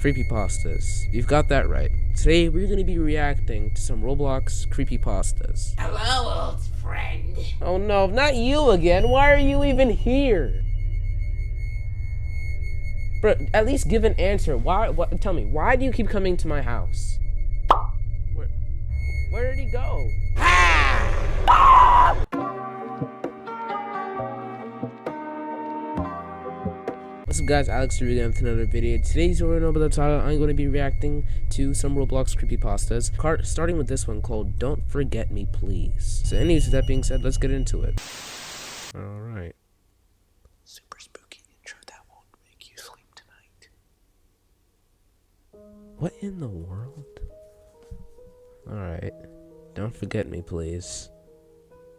Creepypastas. You've got that right. Today we're going to be reacting to some Roblox creepypastas. Hello, old friend. Oh no, not you again. Why are you even here? Bro, at least give an answer. Tell me, why do you keep coming to my house? Where did he go? What's up guys, Alex here again with another video. Today's I'm going to be reacting to some Roblox creepypastas, starting with this one called Don't Forget Me Please. So anyways, with that being said, let's get into it. Alright. Super spooky intro that won't make you sleep tonight. What in the world? Alright. Don't forget me, please.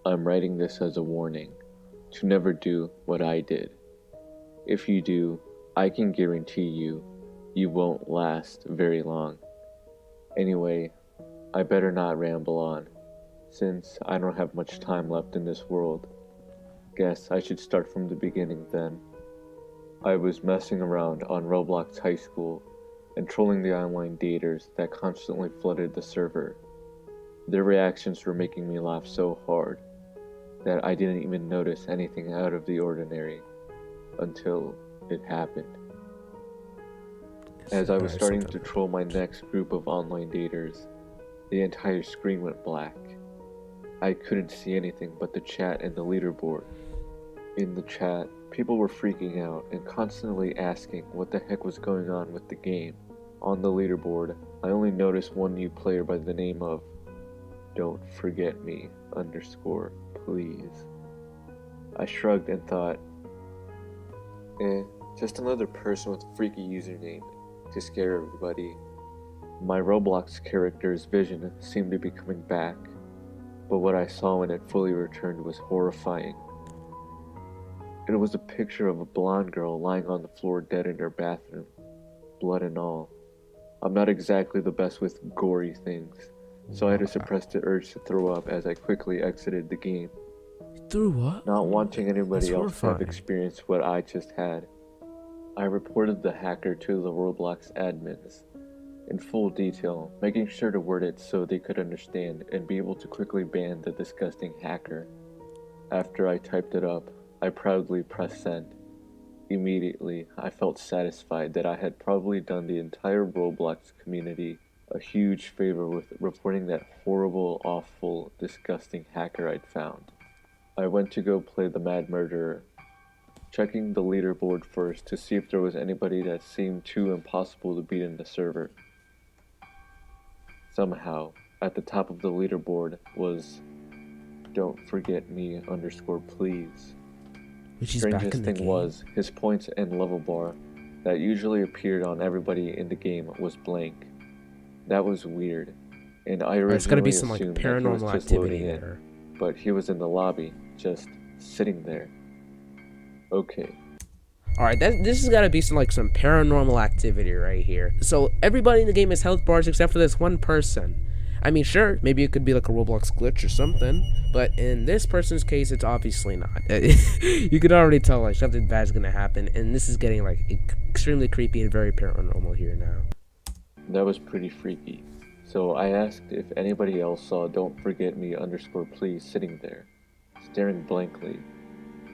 I'm writing this as a warning to never do what I did. If you do, I can guarantee you won't last very long. Anyway, I better not ramble on, since I don't have much time left in this world. Guess I should start from the beginning then. I was messing around on Roblox High School and trolling the online daters that constantly flooded the server. Their reactions were making me laugh so hard that I didn't even notice anything out of the ordinary until it happened. As I was starting to troll my next group of online daters, the entire screen went black. I couldn't see anything but the chat and the leaderboard. In the chat, people were freaking out and constantly asking what the heck was going on with the game. On the leaderboard, I only noticed one new player by the name of Don't Forget Me _ please. I shrugged and thought, just another person with a freaky username to scare everybody. My Roblox character's vision seemed to be coming back, but what I saw when it fully returned was horrifying. It was a picture of a blonde girl lying on the floor dead in her bathroom, blood and all. I'm not exactly the best with gory things, so I had to suppress the urge to throw up as I quickly exited the game. Through what? Not wanting anybody else to have horrifying. experienced what I just had, I reported the hacker to the Roblox admins in full detail, making sure to word it so they could understand and be able to quickly ban the disgusting hacker. After I typed it up, I proudly pressed send. Immediately, I felt satisfied that I had probably done the entire Roblox community a huge favor with reporting that horrible, awful, disgusting hacker I'd found. I went to go play the Mad Murderer, checking the leaderboard first to see if there was anybody that seemed too impossible to beat in the server. Somehow, at the top of the leaderboard was Don't Forget Me _ please. Which is back in Strangest the thing game. was, his points and level bar that usually appeared on everybody in the game was blank. That was weird, and I It's gotta originally be some like assumed that he was paranormal just activity loading in, there. but he was in the lobby, just sitting there. Okay. Alright, this has gotta be some paranormal activity right here. So everybody in the game has health bars except for this one person. I mean, sure, maybe it could be like a Roblox glitch or something, but in this person's case, it's obviously not. You could already tell like something bad's gonna happen, and this is getting like extremely creepy and very paranormal here now. That was pretty freaky. So I asked if anybody else saw Don't Forget Me _ please sitting there, staring blankly,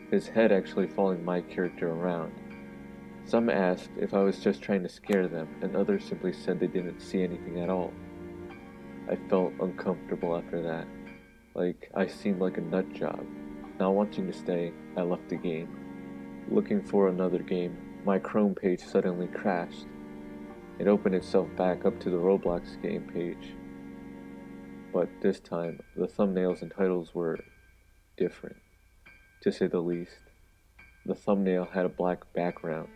his head actually following my character around. Some asked if I was just trying to scare them, and others simply said they didn't see anything at all. I felt uncomfortable after that, like I seemed like a nut job. Not wanting to stay, I left the game. Looking for another game, my Chrome page suddenly crashed. It opened itself back up to the Roblox game page, but this time the thumbnails and titles were different, to say the least. The thumbnail had a black background,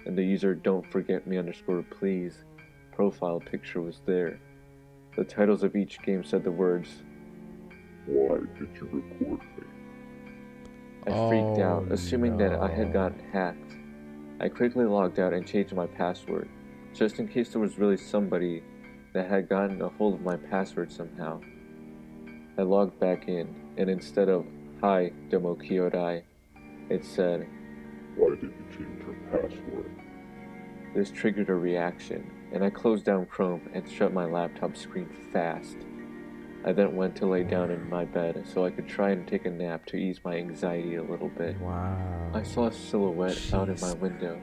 and the user Don't Forget Me _ please profile picture was there. The titles of each game said the words, "Why did you report me?" I freaked out, assuming that I had gotten hacked. I quickly logged out and changed my password, just in case there was really somebody that had gotten a hold of my password somehow. I logged back in, and instead of "Hi, Domo Kyodai," it said, "Why did you change your password?" This triggered a reaction, and I closed down Chrome and shut my laptop screen fast. I then went to lay down in my bed so I could try and take a nap to ease my anxiety a little bit. Wow. I saw a silhouette out in my Jeez. window,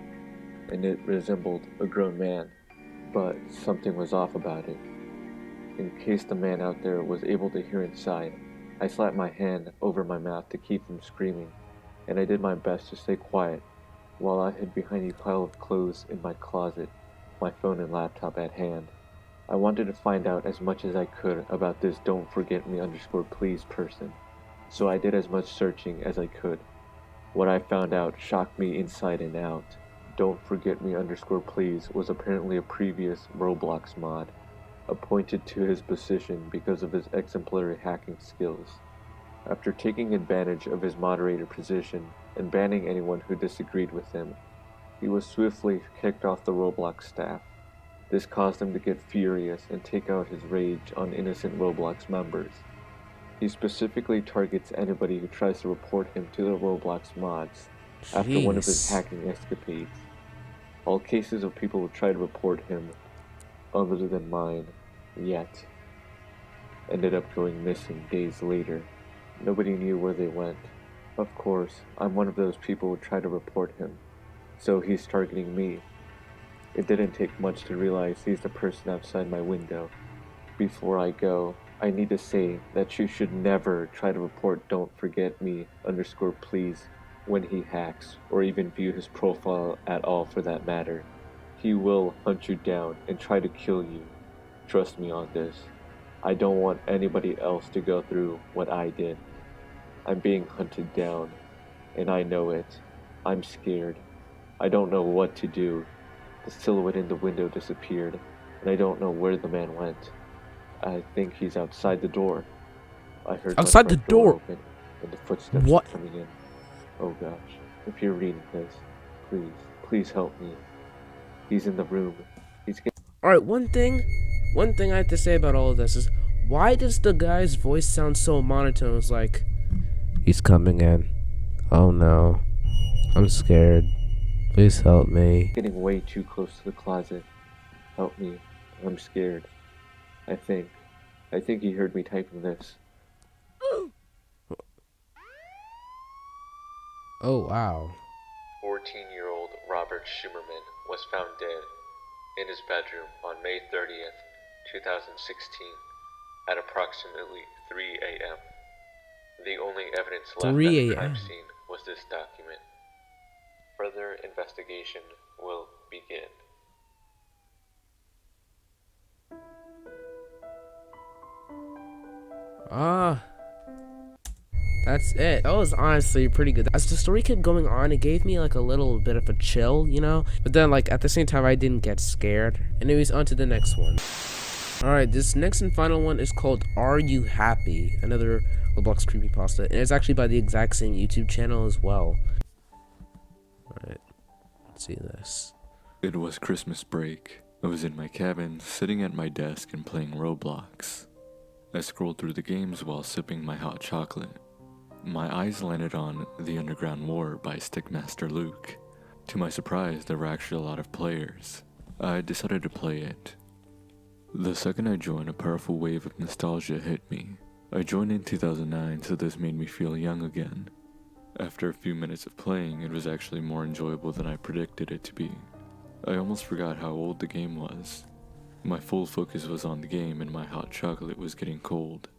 and it resembled a grown man, but something was off about it. In case the man out there was able to hear inside, I slapped my hand over my mouth to keep from screaming, and I did my best to stay quiet while I hid behind a pile of clothes in my closet, my phone and laptop at hand. I wanted to find out as much as I could about this don't forget me underscore please person, so I did as much searching as I could. What I found out shocked me inside and out. Don't forget me underscore please was apparently a previous Roblox mod, appointed to his position because of his exemplary hacking skills. After taking advantage of his moderator position and banning anyone who disagreed with him, he was swiftly kicked off the Roblox staff. This caused him to get furious and take out his rage on innocent Roblox members. He specifically targets anybody who tries to report him to the Roblox mods after one of his Jeez. hacking escapades. All cases of people who try to report him, other than mine, yet, ended up going missing days later. Nobody knew where they went. Of course, I'm one of those people who try to report him, so he's targeting me. It didn't take much to realize he's the person outside my window. Before I go, I need to say that you should never try to report don't forget me underscore please when he hacks, or even view his profile at all for that matter. He will hunt you down and try to kill you. Trust me on this. I don't want anybody else to go through what I did. I'm being hunted down, and I know it. I'm scared. I don't know what to do. The silhouette in the window disappeared, and I don't know where the man went. I think he's outside the door. I heard my Outside the front door door? open, and the footsteps What? are coming in. Oh gosh, if you're reading this, please help me. He's in the room. He's getting Alright, one thing I have to say about all of this is, why does the guy's voice sound so monotone? It's like, he's coming in. Oh no. I'm scared. Please help me. way too close to the closet. Help me. I'm scared. I think he heard me typing this. Oh wow. 14-year-old Robert Schumerman was found dead in his bedroom on May 30th, 2016, at approximately 3 a.m. The only evidence left at 3 the crime a.m. scene was this document. Further investigation will begin. That's it. That was honestly pretty good. As the story kept going on, it gave me like a little bit of a chill, you know? But then like at the same time I didn't get scared. Anyways, on to the next one. Alright, this next and final one is called Are You Happy? Another ROBLOX Creepypasta. And it's actually by the exact same YouTube channel as well. Alright, let's see this. It was Christmas break. I was in my cabin, sitting at my desk and playing Roblox. I scrolled through the games while sipping my hot chocolate. My eyes landed on The Underground War by Stickmaster Luke. To my surprise, there were actually a lot of players. I decided to play it. The second I joined, a powerful wave of nostalgia hit me. I joined in 2009, so this made me feel young again. After a few minutes of playing, it was actually more enjoyable than I predicted it to be. I almost forgot how old the game was. My full focus was on the game and my hot chocolate was getting cold.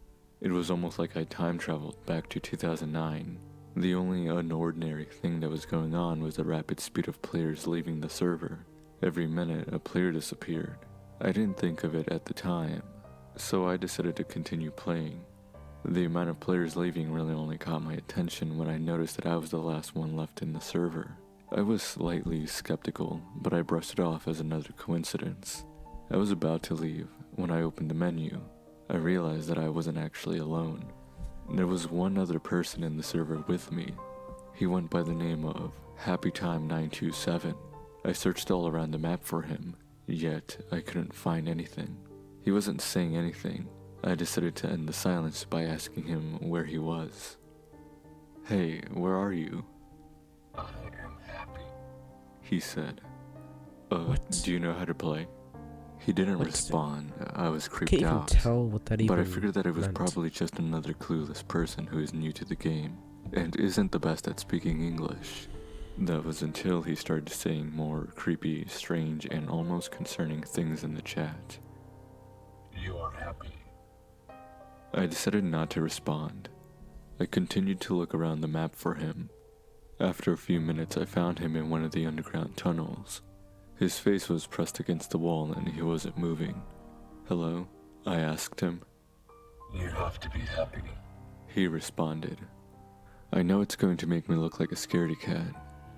It was almost like I time traveled back to 2009. The only unordinary thing that was going on was the rapid speed of players leaving the server. Every minute, a player disappeared. I didn't think of it at the time, so I decided to continue playing. The amount of players leaving really only caught my attention when I noticed that I was the last one left in the server. I was slightly skeptical, but I brushed it off as another coincidence. I was about to leave when I opened the menu. I realized that I wasn't actually alone. There was one other person in the server with me. He went by the name of HappyTime927. I searched all around the map for him, yet I couldn't find anything. He wasn't saying anything. I decided to end the silence by asking him where he was. "Hey, where are you?" "I am happy," he said. What? Do you know how to play?" He didn't What's- respond. I was I creeped can't even out. tell what that even But I figured that it was meant. probably just another clueless person who is new to the game and isn't the best at speaking English. That was until he started saying more creepy, strange, and almost concerning things in the chat. You are happy. I decided not to respond. I continued to look around the map for him. After a few minutes, I found him in one of the underground tunnels. His face was pressed against the wall and he wasn't moving. "Hello?" I asked him. You have to be happy. He responded. I know it's going to make me look like a scaredy cat,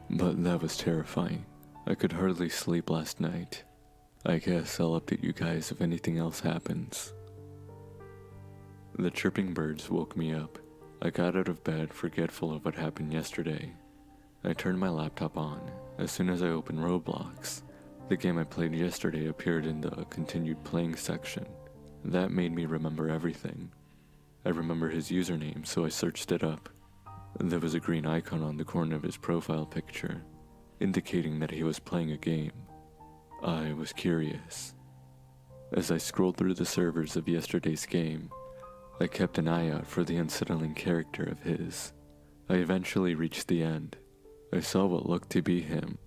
but that was terrifying. I could hardly sleep last night. I guess I'll update you guys if anything else happens. The chirping birds woke me up. I got out of bed, forgetful of what happened yesterday. I turned my laptop on. As soon as I opened Roblox, the game I played yesterday appeared in the continued playing section. That made me remember everything. I remember his username, so I searched it up. There was a green icon on the corner of his profile picture, indicating that he was playing a game. I was curious. As I scrolled through the servers of yesterday's game, I kept an eye out for the unsettling character of his. I eventually reached the end. I saw what looked to be him.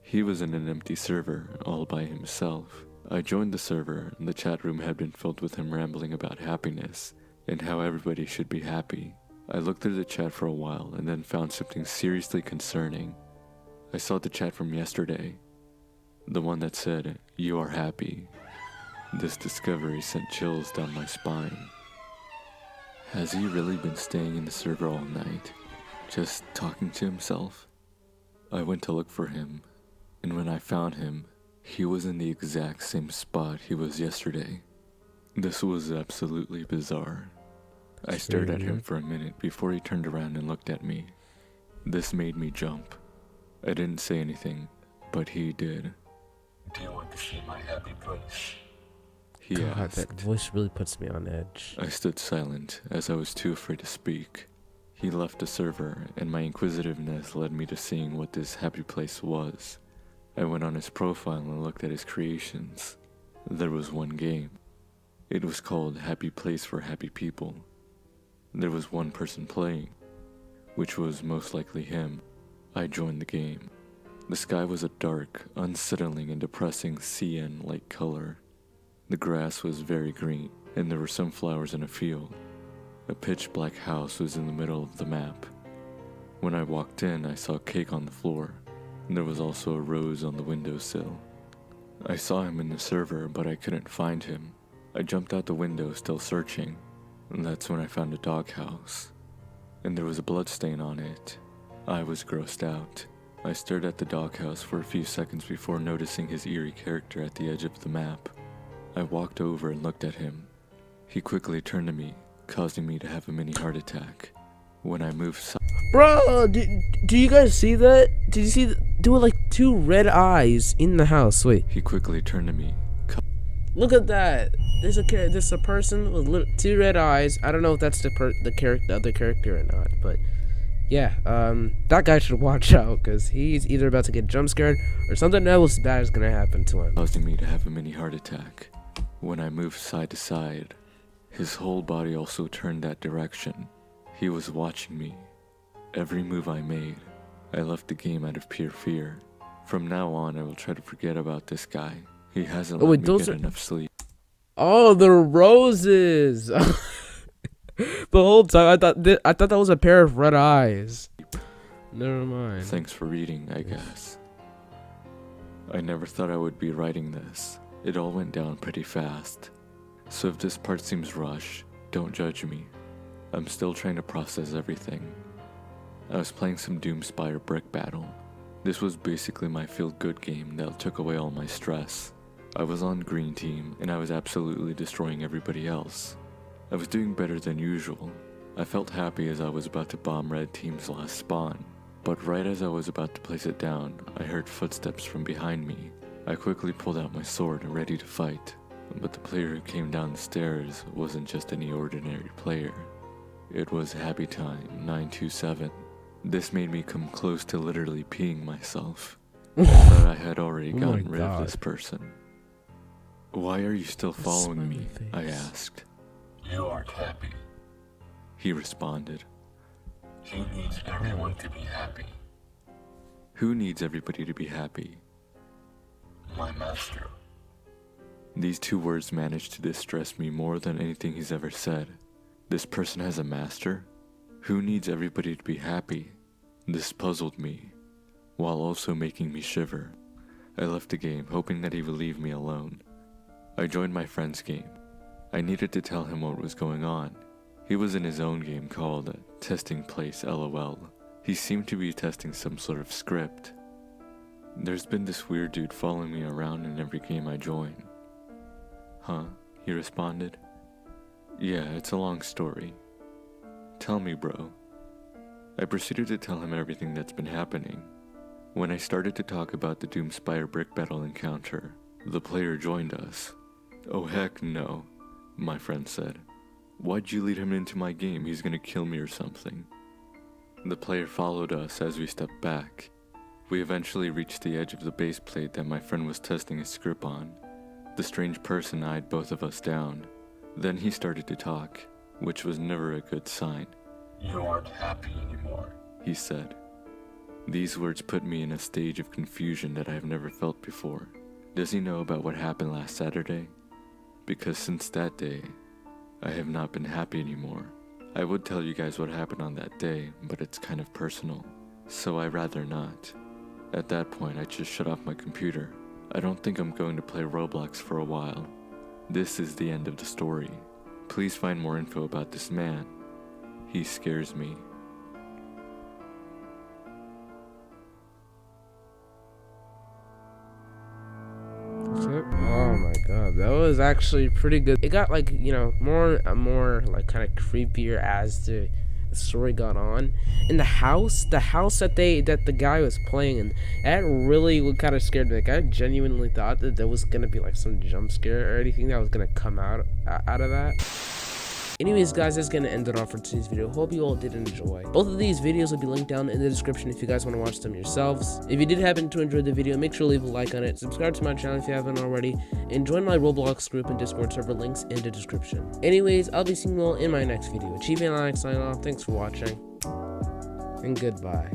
He was in an empty server, all by himself. I joined the server, and the chat room had been filled with him rambling about happiness, and how everybody should be happy. I looked through the chat for a while, and then found something seriously concerning. I saw the chat from yesterday. The one that said, "You are happy." This discovery sent chills down my spine. Has he really been staying in the server all night, just talking to himself? I went to look for him, and when I found him, he was in the exact same spot he was yesterday. This was absolutely bizarre. I stared at him for a minute before he turned around and looked at me. This made me jump. I didn't say anything, but he did. Do you want to see my happy place? He God, asked. that voice really puts me on edge. I stood silent as I was too afraid to speak. He left the server, and my inquisitiveness led me to seeing what this happy place was. I went on his profile and looked at his creations. There was one game. It was called Happy Place for Happy People. There was one person playing, which was most likely him. I joined the game. The sky was a dark, unsettling, and depressing cyan-like color. The grass was very green, and there were some flowers in a field. A pitch-black house was in the middle of the map. When I walked in, I saw cake on the floor, and there was also a rose on the windowsill. I saw him in the server, but I couldn't find him. I jumped out the window, still searching, and that's when I found a doghouse, and there was a bloodstain on it. I was grossed out. I stared at the doghouse for a few seconds before noticing his eerie character at the edge of the map. I walked over and looked at him. He quickly turned to me, causing me to have a mini heart attack. When I moved Bro, do you guys see that? Did you see there were like two red eyes in the house? Wait, he quickly turned to me. look at that. There's a person with two red eyes. I don't know if that's the other character or not, but yeah, that guy should watch out because he's either about to get jump scared or something else bad is gonna happen to him. Causing me to have a mini heart attack. When I moved side to side, his whole body also turned that direction. He was watching me. Every move I made, I left the game out of pure fear. From now on, I will try to forget about this guy. He hasn't let me get enough sleep. Oh, the roses! The whole time I thought that was a pair of red eyes. Never mind. Thanks for reading, I guess. I never thought I would be writing this. It all went down pretty fast. So if this part seems rushed, don't judge me. I'm still trying to process everything. I was playing some Doomspire Brick Battle. This was basically my feel-good game that took away all my stress. I was on green team, and I was absolutely destroying everybody else. I was doing better than usual. I felt happy as I was about to bomb red team's last spawn. But right as I was about to place it down, I heard footsteps from behind me. I quickly pulled out my sword, ready to fight. But the player who came down the stairs wasn't just any ordinary player. It was Happy Time 927. This made me come close to literally peeing myself. I thought I had already gotten rid of this person. Why are you still following me? I face. asked. You aren't happy. He responded. He needs everyone to be happy. Who needs everybody to be happy? My master. These 2 words managed to distress me more than anything he's ever said. This person has a master? Who needs everybody to be happy? This puzzled me, while also making me shiver. I left the game, hoping that he would leave me alone. I joined my friend's game. I needed to tell him what was going on. He was in his own game called Testing Place LOL. He seemed to be testing some sort of script. There's been this weird dude following me around in every game I join. Huh? He responded. Yeah, it's a long story. Tell me, bro. I proceeded to tell him everything that's been happening. When I started to talk about the Doomspire brick battle encounter, the player joined us. Oh heck no, my friend said. Why'd you lead him into my game? He's gonna kill me or something. The player followed us as we stepped back. We eventually reached the edge of the base plate that my friend was testing his script on. The strange person eyed both of us down. Then he started to talk, which was never a good sign. You aren't happy anymore. He said. These words put me in a stage of confusion that I have never felt before. Does he know about what happened last Saturday? Because since that day, I have not been happy anymore. I would tell you guys what happened on that day, but it's kind of personal, so I'd rather not. At that point, I just shut off my computer. I don't think I'm going to play Roblox for a while. This is the end of the story. Please find more info about this man. He scares me. Oh my god, that was actually pretty good. It got like, you know, more like kind of creepier as the story got on. In the house that the guy was playing in, that really kind of scared me. Like, I genuinely thought that there was gonna be like some jump scare or anything that was gonna come out of that. Anyways, guys, that's gonna end it off for today's video. Hope you all did enjoy. Both of these videos will be linked down in the description if you guys want to watch them yourselves. If you did happen to enjoy the video, make sure to leave a like on it, subscribe to my channel if you haven't already, and join my Roblox group and Discord server, links in the description. Anyways, I'll be seeing you all in my next video. Achievement Alex signing off. Thanks for watching, and goodbye.